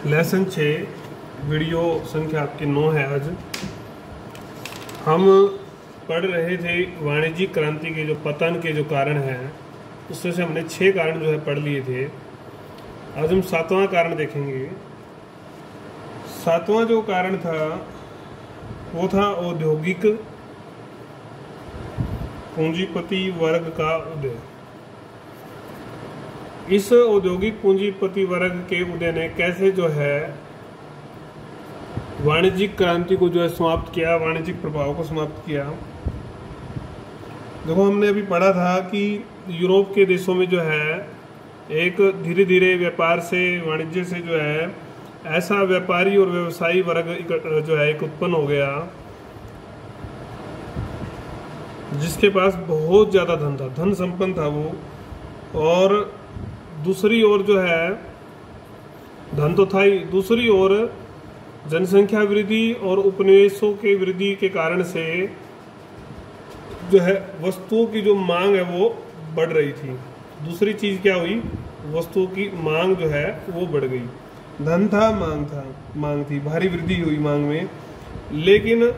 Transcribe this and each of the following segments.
Lesson 6 video संख्या आपकी 9 है। आज हम पढ़ रहे थे वाणिज्यिक क्रांति के जो पतन के जो कारण हैं, उसमें से हमने 6 कारण जो है पढ़ लिए थे। आज हम 7वां कारण देखेंगे। 7वां जो कारण था वो था औद्योगिक पूंजीपति वर्ग का उदय। इस औद्योगिक पूंजीपति वर्ग के उदय ने कैसे जो है वाणिज्यिक क्रांति को जो है समाप्त किया, वाणिज्यिक प्रभाव को समाप्त किया। देखो, हमने अभी पढ़ा था कि यूरोप के देशों में जो है एक धीरे धीरे व्यापार से, वाणिज्य से जो है ऐसा व्यापारी और व्यवसायी वर्ग जो है एक उत्पन्न हो गया जिसके पास बहुत ज़्यादा धन था, धन संपन्न था वो। और दूसरी ओर जो है धन तो था ही, दूसरी ओर जनसंख्या वृद्धि और उपनिवेशों के वृद्धि के कारण से जो है वस्तुओं की जो मांग है वो बढ़ रही थी। दूसरी चीज क्या हुई, वस्तुओं की मांग जो है वो बढ़ गई। धन था, मांग थी, भारी वृद्धि हुई मांग में। लेकिन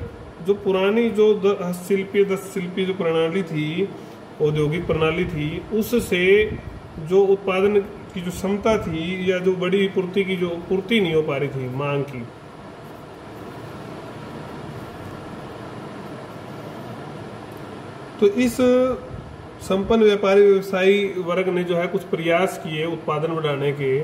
जो पुरानी जो दस शिल्पी जो प्रणाली थी, औद्योगिक प्रणाली थी, उससे जो उत्पादन की जो क्षमता थी या जो बड़ी पूर्ति की जो पूर्ति नहीं हो पा रही थी मांग की। तो इस संपन्न व्यापारी व्यवसायी वर्ग ने जो है कुछ प्रयास किए उत्पादन बढ़ाने के।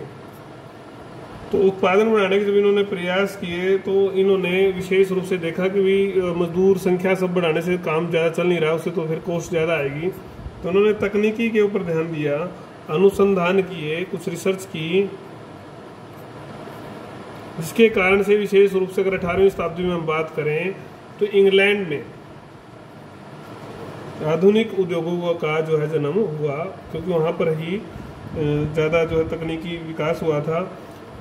तो उत्पादन बढ़ाने के जब इन्होंने प्रयास किए तो इन्होंने विशेष रूप से देखा कि भी मजदूर संख्या सब बढ़ाने से काम ज़्यादा चल नहीं रहा, उससे तो फिर कॉस्ट ज़्यादा आएगी। तो उन्होंने तकनीकी के ऊपर ध्यान दिया, अनुसंधान किए, कुछ रिसर्च की, जिसके कारण से विशेष रूप से अगर 18वीं शताब्दी में हम बात करें तो इंग्लैंड में आधुनिक उद्योगों का जो है जन्म हुआ, क्योंकि वहाँ पर ही ज़्यादा जो है तकनीकी विकास हुआ था।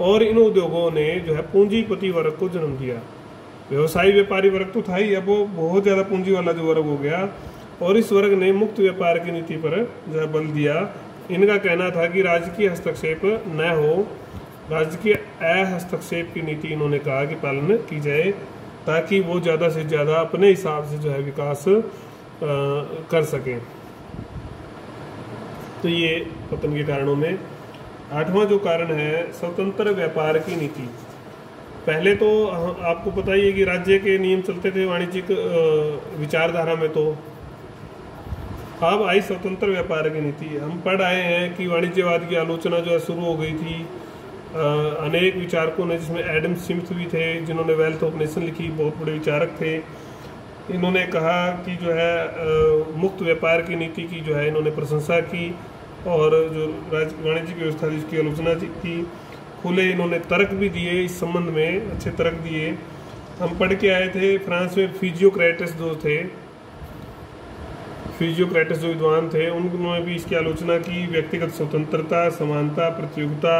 और इन उद्योगों ने जो है पूंजीपति वर्ग को जन्म दिया। व्यवसायी व्यापारी वर्ग तो था ही, अब वो बहुत ज़्यादा पूंजी वाला जो वर्ग हो गया। और इस वर्ग ने मुक्त व्यापार की नीति पर जो है बल दिया। इनका कहना था कि राजकीय हस्तक्षेप न हो, राजकीय हस्तक्षेप की नीति इन्होंने कहा कि पालन की जाए, ताकि वो ज़्यादा से ज़्यादा अपने हिसाब से जो है विकास कर सकें। तो ये पतन के कारणों में 8वां जो कारण है स्वतंत्र व्यापार की नीति। पहले तो आपको पता ही है कि राज्य के नियम चलते थे वाणिज्यिक विचारधारा में। तो अब आई स्वतंत्र व्यापार की नीति। हम पढ़ आए हैं कि वाणिज्यवाद की आलोचना जो है शुरू हो गई थी अनेक विचारकों ने, जिसमें एडम स्मिथ भी थे जिन्होंने वेल्थ ऑफ नेशन लिखी, बहुत बड़े विचारक थे। इन्होंने कहा कि जो है मुक्त व्यापार की नीति की जो है इन्होंने प्रशंसा की और जो वाणिज्यिक व्यवस्था थी उसकी आलोचना की। खुले इन्होंने तर्क भी दिए इस संबंध में, अच्छे तर्क दिए। हम पढ़ के आए थे फ्रांस में फिजियोक्रेटस जो थे, फिजियोक्रेटस जो विद्वान थे, उन्होंने भी इसकी आलोचना की। व्यक्तिगत स्वतंत्रता, समानता, प्रतियोगिता,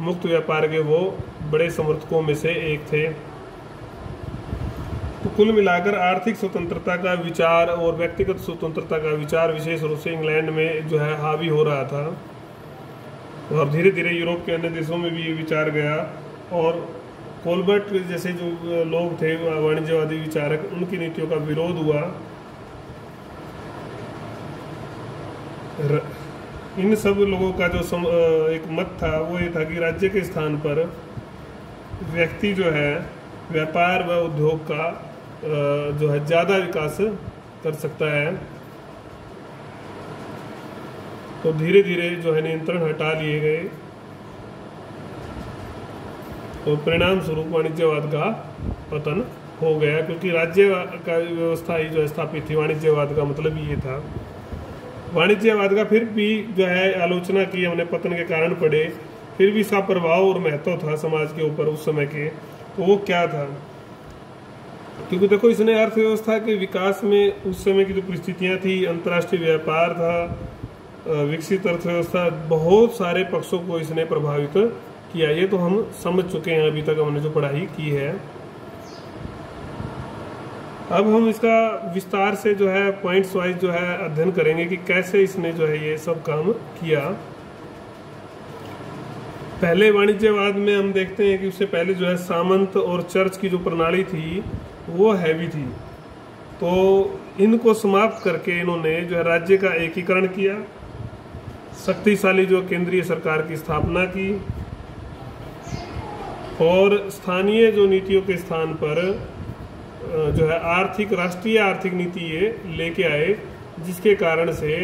मुक्त व्यापार के वो बड़े समर्थकों में से एक थे। तो कुल मिलाकर आर्थिक स्वतंत्रता का विचार और व्यक्तिगत स्वतंत्रता का विचार विशेष रूप से इंग्लैंड में जो है हावी हो रहा था। और धीरे धीरे यूरोप के अन्य देशों में भी ये विचार गया। और कोलबर्ट जैसे जो लोग थे वाणिज्यवादी विचारक, उनकी नीतियों का विरोध हुआ। इन सब लोगों का जो एक मत था वो ये था कि राज्य के स्थान पर व्यक्ति जो है व्यापार व उद्योग का जो है ज़्यादा विकास कर सकता है। तो धीरे धीरे जो है नियंत्रण हटा लिए गए और परिणाम स्वरूप वाणिज्यवाद का पतन हो गया, क्योंकि राज्य का व्यवस्था ही जो है स्थापित थी। वाणिज्यवाद का मतलब ये था। वाणिज्यवाद का फिर भी जो है आलोचना की हमने, पतन के कारण पड़े, फिर भी इसका प्रभाव और महत्व था समाज के ऊपर उस समय के। तो वो क्या था, क्योंकि देखो इसने अर्थव्यवस्था के विकास में उस समय की जो परिस्थितियां थी, अंतर्राष्ट्रीय व्यापार था, विकसित अर्थव्यवस्था, बहुत सारे पक्षों को इसने प्रभावित किया। ये तो हम समझ चुके हैं, अभी तक हमने जो पढ़ाई की है। अब हम इसका विस्तार से जो है पॉइंट्स वाइज जो है अध्ययन करेंगे कि कैसे इसने जो है ये सब काम किया। पहले वाणिज्यवाद में हम देखते हैं कि उससे पहले जो है सामंत और चर्च की जो प्रणाली थी वो हैवी थी, तो इनको समाप्त करके इन्होंने जो है राज्य का एकीकरण किया, शक्तिशाली जो केंद्रीय सरकार की स्थापना की और स्थानीय जो नीतियों के स्थान पर जो है राष्ट्रीय आर्थिक नीति ये लेके आए, जिसके कारण से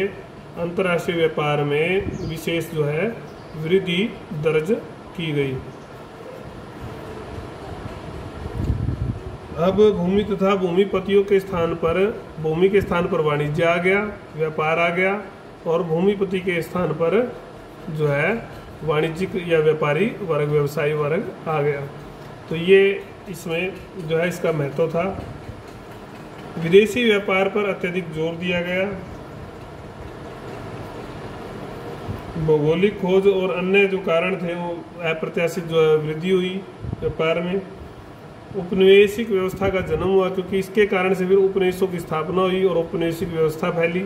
अंतर्राष्ट्रीय व्यापार में विशेष जो है वृद्धि दर्ज की गई। अब भूमि तथा भूमिपतियों के स्थान पर भूमि के स्थान पर वाणिज्य आ गया, व्यापार आ गया, और भूमिपति के स्थान पर जो है वाणिज्यिक या व्यापारी वर्ग, व्यवसायी वर्ग आ गया। तो ये इसमें जो है इसका महत्व था। विदेशी व्यापार पर अत्यधिक जोर दिया गया। भौगोलिक खोज और अन्य जो कारण थे वो अप्रत्याशित जो है वृद्धि हुई व्यापार में। उपनिवेशिक व्यवस्था का जन्म हुआ, क्योंकि इसके कारण से फिर उपनिवेशों की स्थापना हुई और उपनिवेशिक व्यवस्था फैली।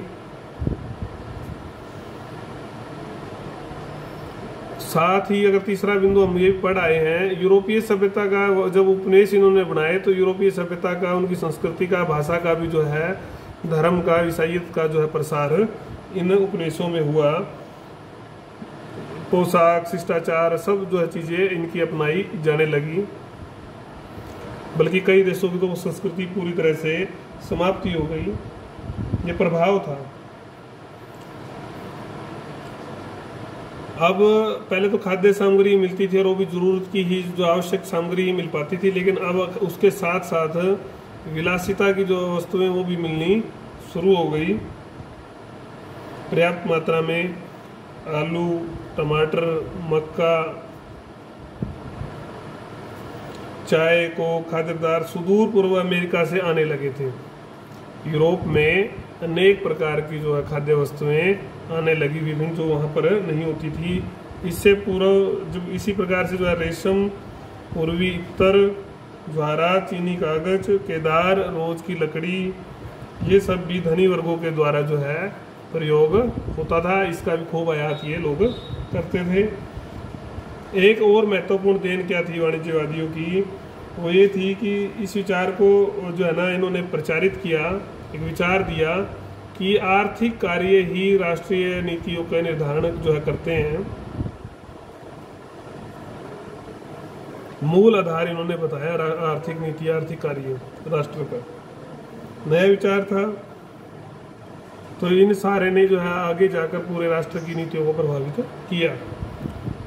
साथ ही अगर तीसरा बिंदु हम ये पढ़ आए हैं, यूरोपीय सभ्यता का जब उपनिवेश इन्होंने बनाए तो यूरोपीय सभ्यता का, उनकी संस्कृति का, भाषा का भी जो है, धर्म का, ईसाइयत का जो है प्रसार इन उपनिवेशों में हुआ। पोशाक, शिष्टाचार, सब जो है चीज़ें इनकी अपनाई जाने लगी, बल्कि कई देशों की तो संस्कृति पूरी तरह से समाप्ति हो गई। ये प्रभाव था। अब पहले तो खाद्य सामग्री मिलती थी और वो भी जरूरत की ही जो आवश्यक सामग्री ही मिल पाती थी, लेकिन अब उसके साथ साथ विलासिता की जो वस्तुएं वो भी मिलनी शुरू हो गई पर्याप्त मात्रा में। आलू, टमाटर, मक्का, चाय को खाद्य पदार्थ सुदूर पूर्व अमेरिका से आने लगे थे। यूरोप में अनेक प्रकार की जो है खाद्य वस्तुएं आने लगी, विभिन्न, जो वहाँ पर नहीं होती थी। इससे पूर्व जब इसी प्रकार से जो है रेशम, पूर्वी उत्तर, ज्वारा, चीनी कागज, केदार, रोज की लकड़ी, ये सब भी धनी वर्गों के द्वारा जो है प्रयोग होता था। इसका भी खूब आयात ये लोग करते थे। एक और महत्वपूर्ण देन क्या थी वाणिज्यवादियों की, वो ये थी कि इस विचार को जो है ना इन्होंने प्रचारित किया, एक विचार दिया कि आर्थिक कार्य ही राष्ट्रीय नीतियों का निर्धारण जो है करते हैं। मूल आधार इन्होंने बताया आर्थिक नीति, आर्थिक कार्य राष्ट्र का नया विचार था। तो इन सारे ने जो है आगे जाकर पूरे राष्ट्र की नीतियों को प्रभावित किया।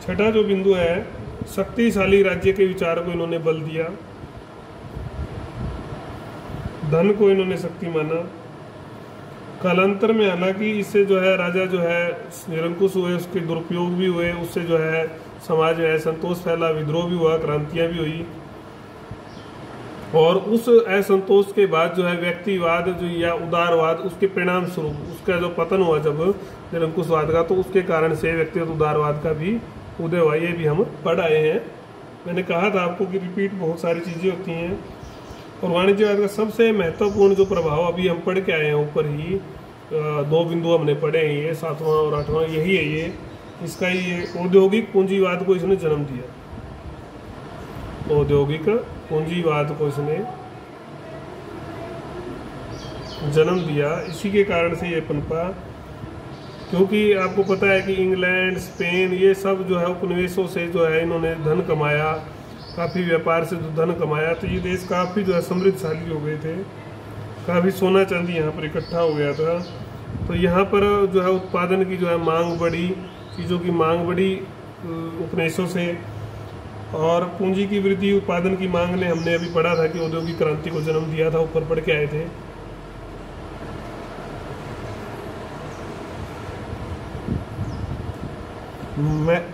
छठा जो बिंदु है, शक्तिशाली राज्य के विचार को इन्होंने बल दिया। धन को इन्होंने शक्ति माना। कालांतर में हालांकि इससे जो है राजा जो है निरंकुश हुए, उसके दुरुपयोग भी हुए, उससे जो है समाज में असंतोष फैला, विद्रोह भी हुआ, क्रांतियां भी हुई। और उस असंतोष के बाद जो है व्यक्तिवाद जो या उदारवाद, उसके परिणाम स्वरूप उसका जो पतन हुआ जब निरंकुशवाद का, तो उसके कारण से व्यक्तिगत उदारवाद का भी उदय हुआ। ये भी हम पढ़ आए हैं। मैंने कहा था आपको कि रिपीट बहुत सारी चीज़ें होती हैं। और वाणिज्यवाद का सबसे महत्वपूर्ण जो प्रभाव अभी हम पढ़ के आए हैं, ऊपर ही दो बिंदु हमने पढ़े हैं, ये 7वां और 8वां, यही है ये इसका ये औद्योगिक पूंजीवाद को इसने जन्म दिया। औद्योगिक पूंजीवाद को इसने जन्म दिया, इसी के कारण से ये पनपा। क्योंकि आपको पता है कि इंग्लैंड, स्पेन, ये सब जो है उपनिवेशों से जो है इन्होंने धन कमाया, काफ़ी व्यापार से जो धन कमाया, तो ये देश काफ़ी जो है समृद्धशाली हो गए थे। काफ़ी सोना चांदी यहाँ पर इकट्ठा हो गया था। तो यहाँ पर जो है उत्पादन की जो है मांग बढ़ी, चीज़ों की मांग बढ़ी उपनिवेशों से, और पूंजी की वृद्धि, उत्पादन की मांग ने, हमने अभी पढ़ा था कि औद्योगिक क्रांति को जन्म दिया था, ऊपर पढ़ के आए थे।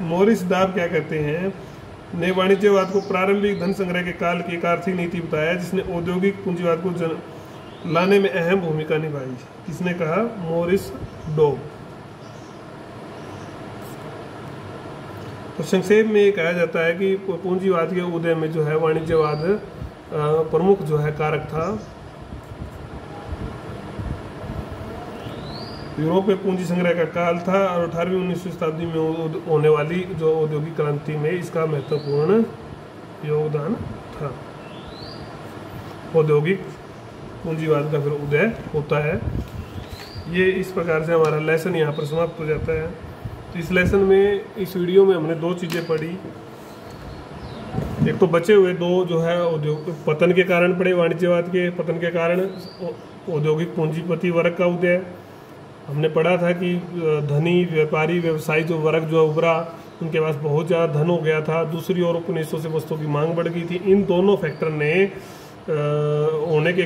मोरिस डाब क्या कहते हैं, ने वाणिज्यवाद को प्रारंभिक धन संग्रह के काल की एक आर्थिक नीति बताया जिसने औद्योगिक पूंजीवाद को लाने में अहम भूमिका निभाई। किसने कहा? मोरिस डॉब। तो संक्षेप में ये कहा जाता है कि पूंजीवाद के उदय में जो है वाणिज्यवाद प्रमुख जो है कारक था। यूरोप में पूंजी संग्रह का काल था और 18वीं-19वीं शताब्दी में होने वाली जो औद्योगिक क्रांति में इसका महत्वपूर्ण योगदान था। औद्योगिक पूंजीवाद का फिर उदय होता है। ये इस प्रकार से हमारा लेसन यहाँ पर समाप्त हो जाता है। तो इस लेसन में, इस वीडियो में हमने दो चीज़ें पढ़ी। एक तो बचे हुए दो जो है औद्योगिक पतन के कारण पड़े, वाणिज्यवाद के पतन के कारण औद्योगिक पूंजीपति वर्ग का उदय। हमने पढ़ा था कि धनी व्यापारी व्यवसायी जो वर्ग जो उभरा, उनके पास बहुत ज़्यादा धन हो गया था। दूसरी ओर उपनिवेशों से वस्तुओं की मांग बढ़ गई थी। इन दोनों फैक्टर ने होने के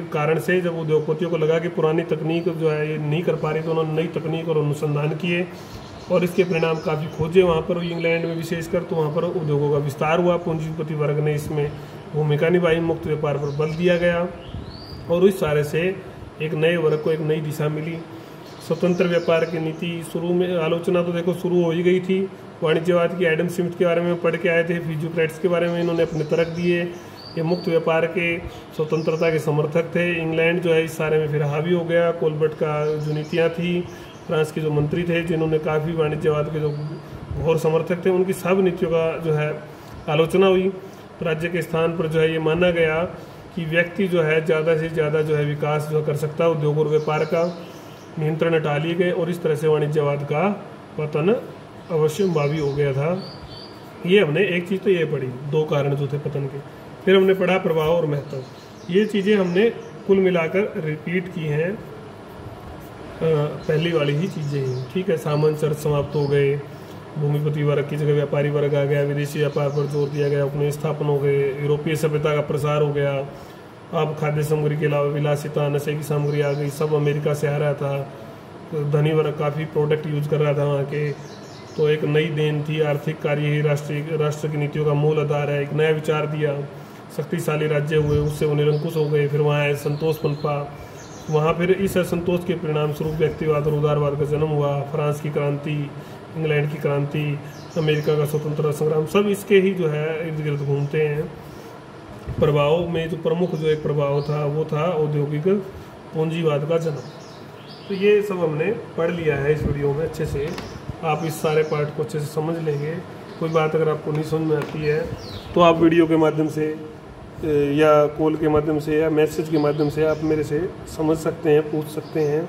कारण से जब उद्योगपतियों को लगा कि पुरानी तकनीक जो है ये नहीं कर पा रही, तो उन्होंने नई तकनीक और अनुसंधान किए और इसके परिणाम काफ़ी खोजे वहाँ पर, इंग्लैंड में विशेषकर। तो वहाँ पर उद्योगों का विस्तार हुआ, पूंजीपति वर्ग ने इसमें भूमिका निभाई, मुक्त व्यापार पर बल दिया गया और इस सारे से एक नए वर्ग को एक नई दिशा मिली। स्वतंत्र व्यापार की नीति शुरू में आलोचना तो देखो शुरू हो ही गई थी। वाणिज्यवाद की एडम स्मिथ के बारे में पढ़ के आए थे, फिजियोक्रेट्स के बारे में इन्होंने अपने तर्क दिए। ये मुक्त व्यापार के स्वतंत्रता के समर्थक थे। इंग्लैंड जो है इस सारे में फिर हावी हो गया। कोलबर्ट का जो नीतियाँ थी, फ्रांस के जो मंत्री थे जिन्होंने काफ़ी वाणिज्यवाद के जो घोर समर्थक थे, उनकी सब नीतियों का जो है आलोचना हुई। राज्य के स्थान पर जो है ये माना गया कि व्यक्ति जो है ज़्यादा से ज़्यादा जो है विकास जो कर सकता है। उद्योग और व्यापार का नियंत्रण हटा लिए गए और इस तरह से वाणिज्यवाद का पतन अवश्यंभावी हो गया था। ये हमने एक चीज़ तो ये पढ़ी, दो कारण जो थे पतन के। फिर हमने पढ़ा प्रभाव और महत्व। ये चीज़ें हमने कुल मिलाकर रिपीट की हैं, पहली वाली ही चीज़ें हैं, ठीक है। सामंत शर्त समाप्त हो गए, भूमिपति वर्ग की जगह व्यापारी वर्ग आ गया, विदेशी व्यापार पर जोर दिया गया, उपनिवेश स्थापन हो गए, यूरोपीय सभ्यता का प्रसार हो गया। अब खाद्य सामग्री के अलावा विलासिता, नशे की सामग्री आ गई, सब अमेरिका से आ रहा था। धनी वर्ग काफ़ी प्रोडक्ट यूज कर रहा था वहाँ के, तो एक नई देन थी। आर्थिक कार्य ही राष्ट्र की नीतियों का मूल आधार है। एक नया विचार दिया, शक्तिशाली राज्य हुए, उससे वो निरंकुश हो गए। फिर वहाँ असंतोष पनपा, वहाँ फिर इस असंतोष के परिणाम स्वरूप व्यक्तिवाद और उदारवाद का जन्म हुआ। फ्रांस की क्रांति, इंग्लैंड की क्रांति, अमेरिका का स्वतंत्रता संग्राम, सब इसके ही जो है इर्द गिर्द घूमते हैं। प्रभाव में जो प्रमुख जो एक प्रभाव था वो था औद्योगिक पूंजीवाद का जन्म। तो ये सब हमने पढ़ लिया है इस वीडियो में अच्छे से। आप इस सारे पार्ट को अच्छे से समझ लेंगे। कोई बात अगर आपको नहीं समझ में आती है तो आप वीडियो के माध्यम से या कॉल के माध्यम से या मैसेज के माध्यम से आप मेरे से समझ सकते हैं, पूछ सकते हैं।